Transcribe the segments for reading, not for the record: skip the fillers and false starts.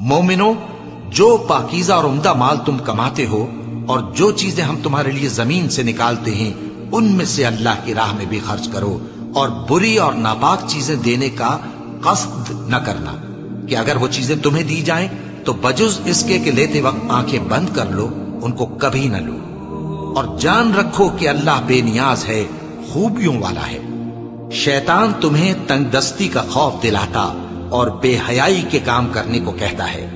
مومنو، جو پاکیزہ اور عمدہ مال تم کماتے ہو اور جو چیزیں ہم تمہارے لیے زمین سے نکالتے ہیں ان میں سے اللہ کی راہ میں بھی خرچ کرو، اور بری اور ناپاک چیزیں دینے کا قصد نہ کرنا کہ اگر وہ چیزیں تمہیں دی جائیں تو بجز اس کے کہ لیتے وقت آنکھیں بند کر لو، ان کو کبھی نہ لو، اور جان رکھو کہ اللہ بے نیاز ہے، خوبیوں والا ہے۔ شیطان تمہیں تنگ دستی کا خوف دلاتا اور بے حیائی کے کام کرنے کو کہتا ہے،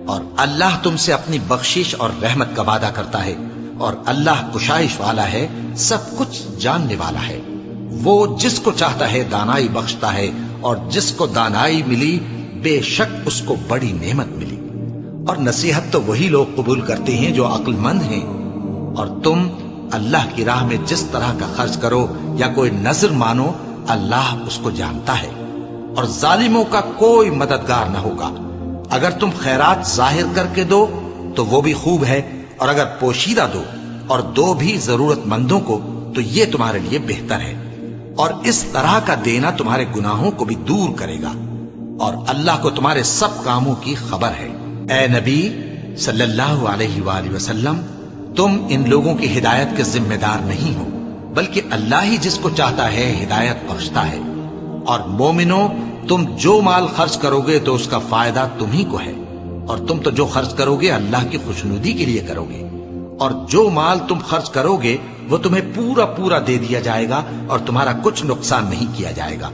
اور اللہ تم سے اپنی بخشش اور رحمت کا وعدہ کرتا ہے، اور اللہ کشائش والا ہے، سب کچھ جاننے والا ہے۔ وہ جس کو چاہتا ہے دانائی بخشتا ہے، اور جس کو دانائی ملی بے شک اس کو بڑی نعمت ملی۔ اور نصیحت تو وہی لوگ قبول کرتے ہیں جو عقل مند ہیں، اور تم اللہ کی راہ میں جس طرح کا خرچ کرو یا کوئی نذر مانو، اللہ اس کو جانتا ہے، اور ظالموں کا کوئی مددگار نہ ہوگا۔ اگر تم خیرات ظاہر کر کے دو تو وہ بھی خوب ہے، اور اگر پوشیدہ دو اور دو بھی ضرورت مندوں کو تو یہ تمہارے لیے بہتر ہے، اور اس طرح کا دینا تمہارے گناہوں کو بھی دور کرے گا، اور اللہ کو تمہارے سب کاموں کی خبر ہے۔ اے نبی صلی اللہ علیہ وآلہ وسلم، تم ان لوگوں کی ہدایت کے ذمہ دار نہیں ہو، بلکہ اللہ ہی جس کو چاہتا ہے ہدایت بخشتا ہے۔ اور مومنو، تم جو مال خرچ کرو گے تو اس کا فائدہ تمہیں کو ہے، اور تم تو جو خرچ کرو گے اللہ کی خوشنودی کے لیے کرو گے، اور جو مال تم خرچ کرو گے وہ تمہیں پورا پورا دے دیا جائے گا، اور تمہارا کچھ نقصان نہیں کیا جائے گا۔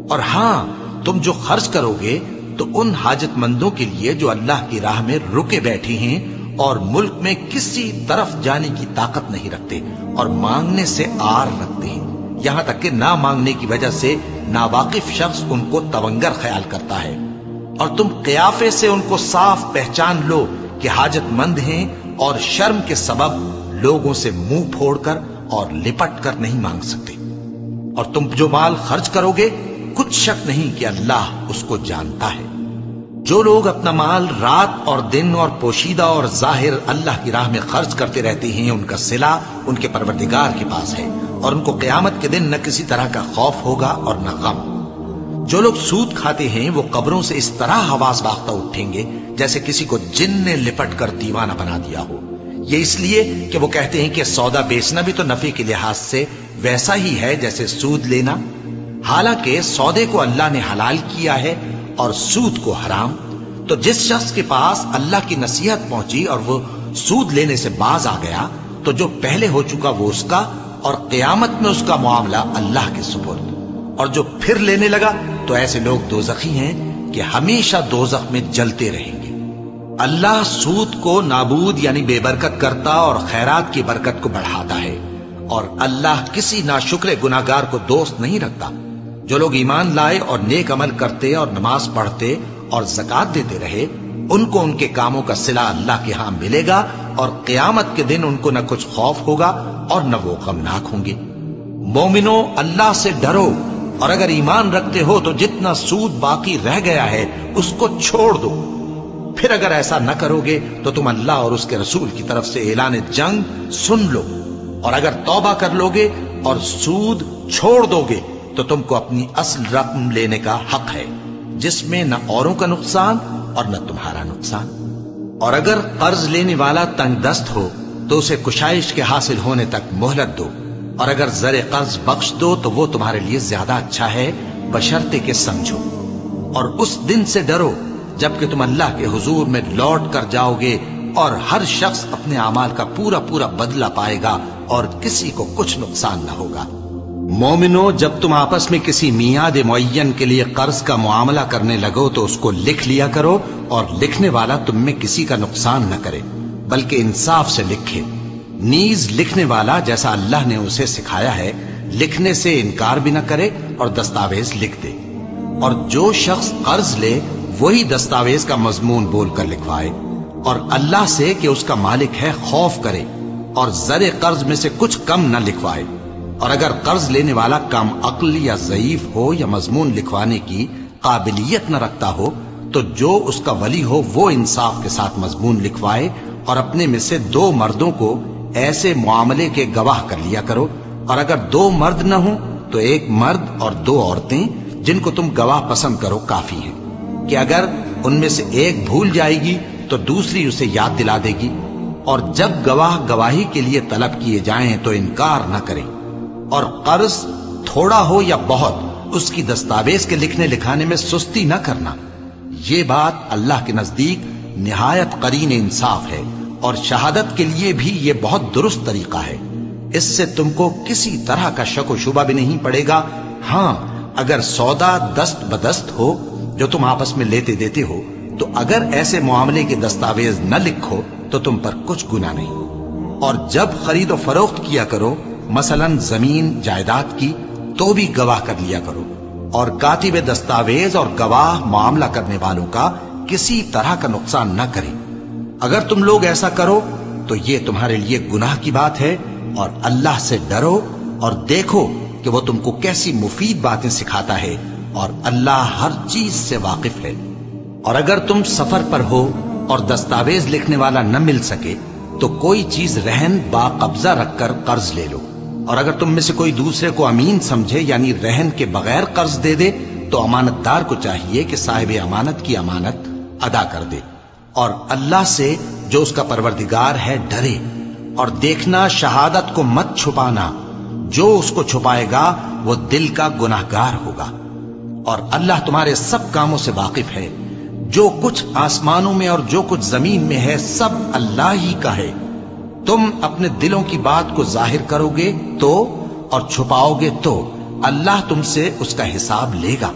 اور ہاں، تم جو خرچ کرو گے تو ان حاجت مندوں کے لیے جو اللہ کی راہ میں رکے بیٹھے ہیں اور ملک میں کسی طرف جانے کی طاقت نہیں رکھتے اور مانگنے سے آر رکھتے ہیں، یہاں تک کہ نہ مانگنے کی وجہ سے ناواقف شخص ان کو تونگر خیال کرتا ہے، اور تم قیافے سے ان کو صاف پہچان لو کہ حاجت مند ہیں، اور شرم کے سبب لوگوں سے منہ پھوڑ کر اور لپٹ کر نہیں مانگ سکتے۔ اور تم جو مال خرچ کرو گے کچھ شک نہیں کہ اللہ اس کو جانتا ہے۔ جو لوگ اپنا مال رات اور دن اور پوشیدہ اور ظاہر اللہ کی راہ میں خرچ کرتے رہتے ہیں، ان کا صلہ ان کے پروردگار کے پاس ہے، اور ان کو قیامت کے دن نہ کسی طرح کا خوف ہوگا اور نہ غم۔ جو لوگ سود کھاتے ہیں وہ قبروں سے اس طرح حواس باختہ اٹھیں گے جیسے کسی کو جن نے لپٹ کر دیوانہ بنا دیا ہو، یہ اس لیے کہ وہ کہتے ہیں کہ سودا بیچنا بھی تو نفع کے لحاظ سے ویسا ہی ہے جیسے سود لینا، حالانکہ سودے کو اللہ نے حلال کیا ہے اور سود کو حرام۔ تو جس شخص کے پاس اللہ کی نصیحت پہنچی اور وہ سود لینے سے باز آ گیا تو جو پہلے ہو چکا وہ اس کا، اور قیامت میں اس کا معاملہ اللہ کے سپرد۔ اور جو پھر لینے لگا تو ایسے لوگ دوزخی ہیں کہ ہمیشہ دوزخ میں جلتے رہیں گے۔ اللہ سود کو نابود یعنی بے برکت کرتا اور خیرات کی برکت کو بڑھاتا ہے، اور اللہ کسی ناشکر گناہگار کو دوست نہیں رکھتا۔ جو لوگ ایمان لائے اور نیک عمل کرتے اور نماز پڑھتے اور زکات دیتے رہے، ان کو ان کے کاموں کا صلہ اللہ کے ہاں ملے گا، اور قیامت کے دن ان کو نہ کچھ خوف ہوگا اور نہ وہ غمناک ہوں گے۔ مومنو، اللہ سے ڈرو، اور اگر ایمان رکھتے ہو تو جتنا سود باقی رہ گیا ہے اس کو چھوڑ دو۔ پھر اگر ایسا نہ کرو گے تو تم اللہ اور اس کے رسول کی طرف سے اعلان جنگ سن لو، اور اگر توبہ کر لو گے اور سود چھوڑ دو گے تو تم کو اپنی اصل رقم لینے کا حق ہے، جس میں نہ اوروں کا نقصان اور نہ تمہارا نقصان۔ اور اگر قرض لینے والا تنگ دست ہو تو اسے کشائش کے حاصل ہونے تک مہلت دو، اور اگر زر قرض بخش دو تو وہ تمہارے لیے زیادہ اچھا ہے، بشرطے کہ سمجھو۔ اور اس دن سے ڈرو جبکہ تم اللہ کے حضور میں لوٹ کر جاؤ گے، اور ہر شخص اپنے اعمال کا پورا پورا بدلہ پائے گا، اور کسی کو کچھ نقصان نہ ہوگا۔ مومنو، جب تم آپس میں کسی میعاد معین کے لیے قرض کا معاملہ کرنے لگو تو اس کو لکھ لیا کرو، اور لکھنے والا تم میں کسی کا نقصان نہ کرے بلکہ انصاف سے لکھے۔ نیز لکھنے والا جیسا اللہ نے اسے سکھایا ہے لکھنے سے انکار بھی نہ کرے اور دستاویز لکھ دے، اور جو شخص قرض لے وہی دستاویز کا مضمون بول کر لکھوائے، اور اللہ سے کہ اس کا مالک ہے خوف کرے، اور زر قرض میں سے کچھ کم نہ لکھوائے۔ اور اگر قرض لینے والا کم عقل یا ضعیف ہو یا مضمون لکھوانے کی قابلیت نہ رکھتا ہو تو جو اس کا ولی ہو وہ انصاف کے ساتھ مضمون لکھوائے، اور اپنے میں سے 2 مردوں کو ایسے معاملے کے گواہ کر لیا کرو، اور اگر 2 مرد نہ ہوں تو 1 مرد اور 2 عورتیں جن کو تم گواہ پسند کرو کافی ہیں، کہ اگر ان میں سے ایک بھول جائے گی تو دوسری اسے یاد دلا دے گی، اور جب گواہ گواہی کے لیے طلب کیے جائیں تو انکار نہ کریں، اور قرض تھوڑا ہو یا بہت اس کی دستاویز کے لکھنے لکھانے میں سستی نہ کرنا۔ یہ بات اللہ کے نزدیک نہایت قرین انصاف ہے، اور شہادت کے لیے بھی یہ بہت درست طریقہ ہے۔ اس سے تم کو کسی طرح کا شک و شبہ بھی نہیں پڑے گا۔ ہاں، اگر سودا دست بدست ہو جو تم آپس میں لیتے دیتے ہو، تو اگر ایسے معاملے کے دستاویز نہ لکھو تو تم پر کچھ گناہ نہیں۔ اور جب خرید و فروخت کیا کرو، مثلا زمین جائیداد کی، تو بھی گواہ کر لیا کرو، اور کاتب دستاویز اور گواہ معاملہ کرنے والوں کا کسی طرح کا نقصان نہ کریں۔ اگر تم لوگ ایسا کرو تو یہ تمہارے لیے گناہ کی بات ہے، اور اللہ سے ڈرو اور دیکھو کہ وہ تم کو کیسی مفید باتیں سکھاتا ہے، اور اللہ ہر چیز سے واقف ہے۔ اور اگر تم سفر پر ہو اور دستاویز لکھنے والا نہ مل سکے تو کوئی چیز رہن با قبضہ رکھ کر قرض لے لو، اور اگر تم میں سے کوئی دوسرے کو امین سمجھے یعنی رہن کے بغیر قرض دے دے تو امانت دار کو چاہیے کہ صاحب امانت کی امانت ادا کر دے، اور اللہ سے جو اس کا پروردگار ہے ڈرے، اور دیکھنا شہادت کو مت چھپانا، جو اس کو چھپائے گا وہ دل کا گناہگار ہوگا، اور اللہ تمہارے سب کاموں سے واقف ہے۔ جو کچھ آسمانوں میں اور جو کچھ زمین میں ہے سب اللہ ہی کا ہے۔ تم اپنے دلوں کی بات کو ظاہر کرو گے تو اور چھپاؤ گے تو اللہ تم سے اس کا حساب لے گا،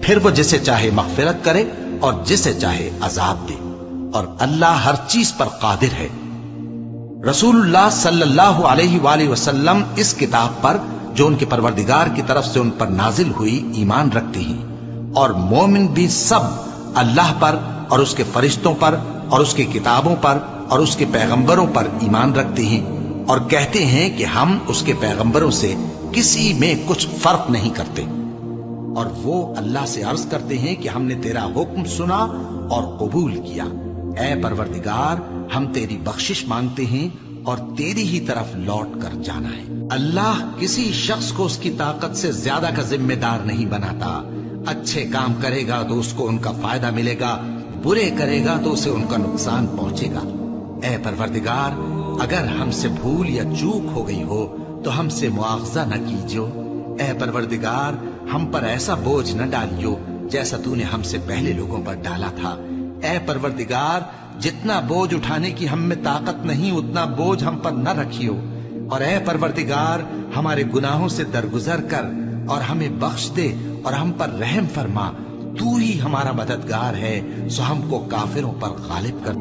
پھر وہ جسے چاہے مغفرت کرے اور جسے چاہے عذاب دے، اور اللہ ہر چیز پر قادر ہے۔ رسول اللہ صلی اللہ علیہ وآلہ وسلم اس کتاب پر جو ان کے پروردگار کی طرف سے ان پر نازل ہوئی ایمان رکھتے ہیں، اور مومن بھی سب اللہ پر اور اس کے فرشتوں پر اور اس کی کتابوں پر اور اس کے پیغمبروں پر ایمان رکھتے ہیں، اور کہتے ہیں کہ ہم اس کے پیغمبروں سے کسی میں کچھ فرق نہیں کرتے، اور وہ اللہ سے عرض کرتے ہیں کہ ہم نے تیرا حکم سنا اور قبول کیا۔ اے پروردگار، ہم تیری بخشش مانگتے ہیں اور تیری ہی طرف لوٹ کر جانا ہے۔ اللہ کسی شخص کو اس کی طاقت سے زیادہ کا ذمہ دار نہیں بناتا۔ اچھے کام کرے گا تو اس کو ان کا فائدہ ملے گا، برے کرے گا تو اسے ان کا نقصان پہنچے گا۔ اے پروردگار، اگر ہم سے بھول یا چوک ہو گئی ہو تو ہم سے مواخذہ نہ کیجو۔ اے پروردگار، ہم پر ایسا بوجھ نہ ڈالیو جیسا تو نے ہم سے پہلے لوگوں پر ڈالا تھا۔ اے پروردگار، جتنا بوجھ اٹھانے کی ہم میں طاقت نہیں اتنا بوجھ ہم پر نہ رکھیو، اور اے پروردگار ہمارے گناہوں سے درگزر کر اور ہمیں بخش دے اور ہم پر رحم فرما۔ تو ہی ہمارا مددگار ہے، سو ہم کو کافروں پر غالب کر۔